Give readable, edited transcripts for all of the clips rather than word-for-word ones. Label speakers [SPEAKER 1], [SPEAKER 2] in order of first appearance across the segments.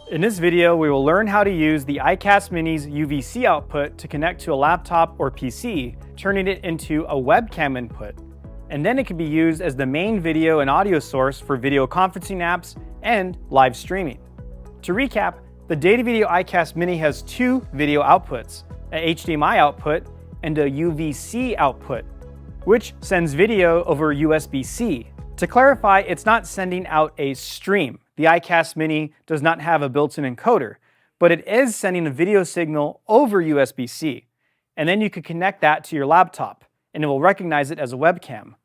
[SPEAKER 1] In this video, we will learn how to use the iCAST Mini's UVC output to connect to a laptop or PC, turning it into a webcam input. And then it can be used as the main video and audio source for video conferencing apps and live streaming. To recap, the Datavideo iCAST Mini has two video outputs, a HDMI output and a UVC output, which sends video over USB-C. To clarify, it's not sending out a stream. The iCAST Mini does not have a built-in encoder, but it is sending a video signal over USB-C. And then you can connect that to your laptop, and it will recognize it as a webcam.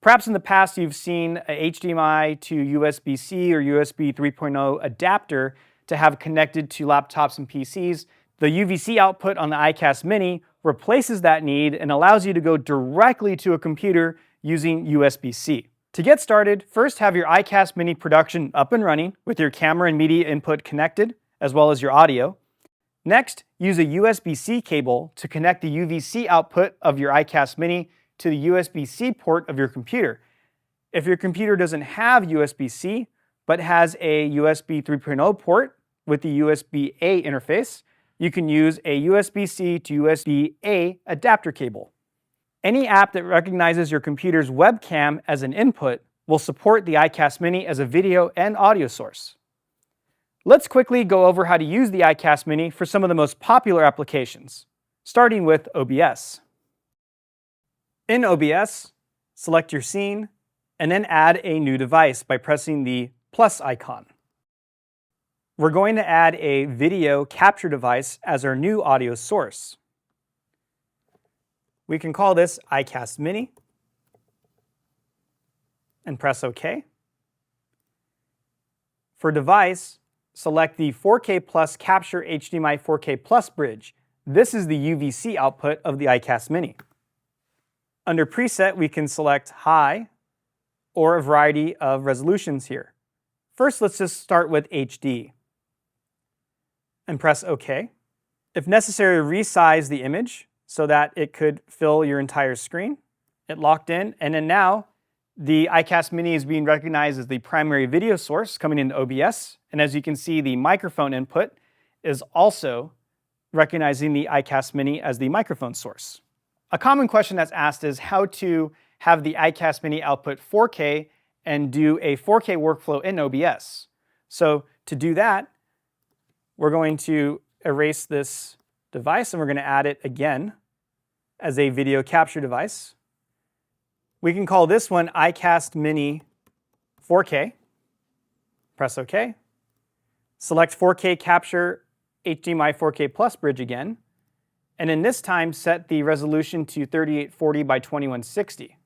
[SPEAKER 1] Perhaps in the past you've seen a HDMI to USB-C or USB 3.0 adapter to have connected to laptops and PCs. The UVC output on the iCAST Mini replaces that need and allows you to go directly to a computer using USB-C. To get started, first have your iCAST Mini production up and running with your camera and media input connected, as well as your audio. Next, use a USB-C cable to connect the UVC output of your iCAST Mini to the USB-C port of your computer. If your computer doesn't have USB-C, but has a USB 3.0 port with the USB-A interface, you can use a USB-C to USB-A adapter cable. Any app that recognizes your computer's webcam as an input will support the iCAST Mini as a video and audio source. Let's quickly go over how to use the iCAST Mini for some of the most popular applications, starting with OBS. In OBS, select your scene, and then add a new device by pressing the plus icon. We're going to add a video capture device as our new audio source. We can call this iCAST Mini and press OK. For device, select the 4K Plus Capture HDMI 4K Plus bridge. This is the UVC output of the iCAST Mini. Under Preset, we can select High or a variety of resolutions here. First, let's just start with HD and press OK. If necessary, resize the image so that it could fill your entire screen. It locked in, and then now the iCAST Mini is being recognized as the primary video source coming into OBS, and as you can see, the microphone input is also recognizing the iCAST Mini as the microphone source. A common question that's asked is how to have the iCAST Mini output 4K and do a 4K workflow in OBS. So to do that, we're going to erase this device and we're going to add it again as a video capture device. We can call this one iCAST Mini 4K. Press OK. Select 4K Capture HDMI 4K Plus bridge again. And in this time, set the resolution to 3840 by 2160.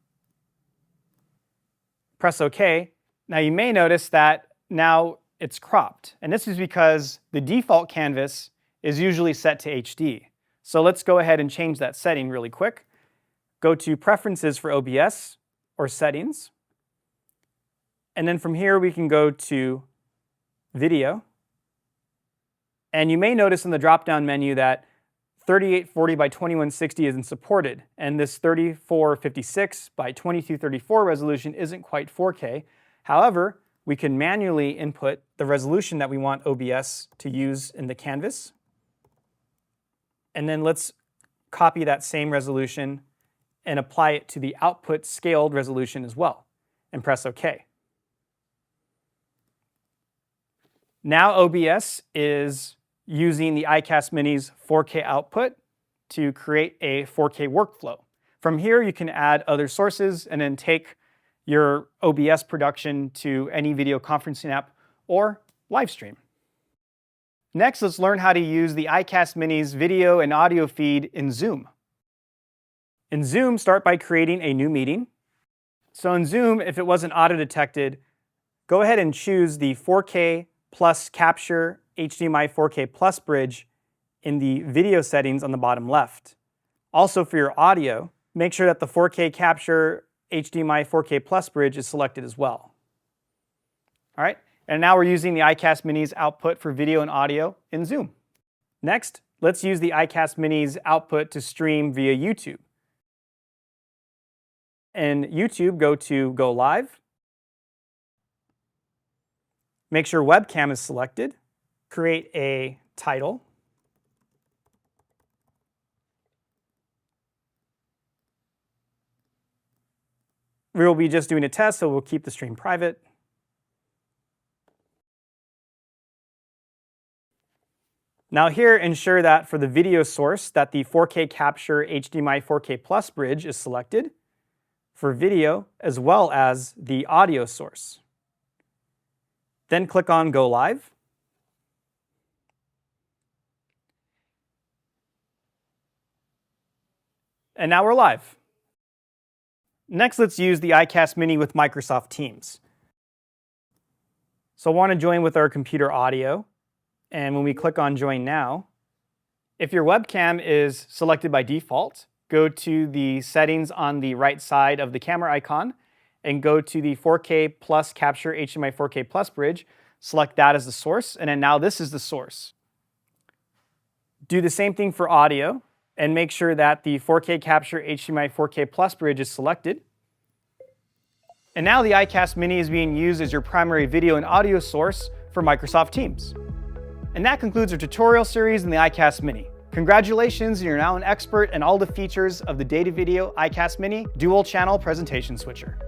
[SPEAKER 1] Press OK. Now you may notice that now it's cropped. And this is because the default canvas is usually set to HD. So let's go ahead and change that setting really quick. Go to Preferences for OBS or Settings. And then from here we can go to Video. And you may notice in the drop-down menu that 3840 by 2160 isn't supported. And this 3456 by 2234 resolution isn't quite 4K. However, we can manually input the resolution that we want OBS to use in the canvas. And then let's copy that same resolution and apply it to the output scaled resolution as well, and press OK. Now OBS is using the iCAST Mini's 4K output to create a 4K workflow. From here you can add other sources and then take your OBS production to any video conferencing app or live stream. Next, let's learn how to use the iCAST Mini's video and audio feed in Zoom. In Zoom, start by creating a new meeting. So in Zoom, if it wasn't auto-detected, go ahead and choose the 4K Plus Capture HDMI 4K Plus bridge in the video settings on the bottom left. Also for your audio, make sure that the 4K Capture HDMI 4K Plus bridge is selected as well. All right. And now we're using the iCAST Mini's output for video and audio in Zoom. Next, let's use the iCAST Mini's output to stream via YouTube. In YouTube, go to Go Live. Make sure webcam is selected. create a title. We will be just doing a test, so we'll keep the stream private. Now here, ensure that for the video source that the 4K capture HDMI 4K Plus bridge is selected for video as well as the audio source. Then click on Go Live. And now we're live. Next, let's use the iCAST Mini with Microsoft Teams. So I want to join with our computer audio. And when we click on Join Now, if your webcam is selected by default, go to the settings on the right side of the camera icon and go to the 4K Plus Capture HDMI 4K Plus bridge. Select that as the source, and then now this is the source. Do the same thing for audio and make sure that the 4K Capture HDMI 4K Plus bridge is selected. And now the iCAST Mini is being used as your primary video and audio source for Microsoft Teams. And that concludes our tutorial series in the iCAST Mini. Congratulations, you're now an expert in all the features of the Datavideo iCAST Mini dual channel presentation switcher.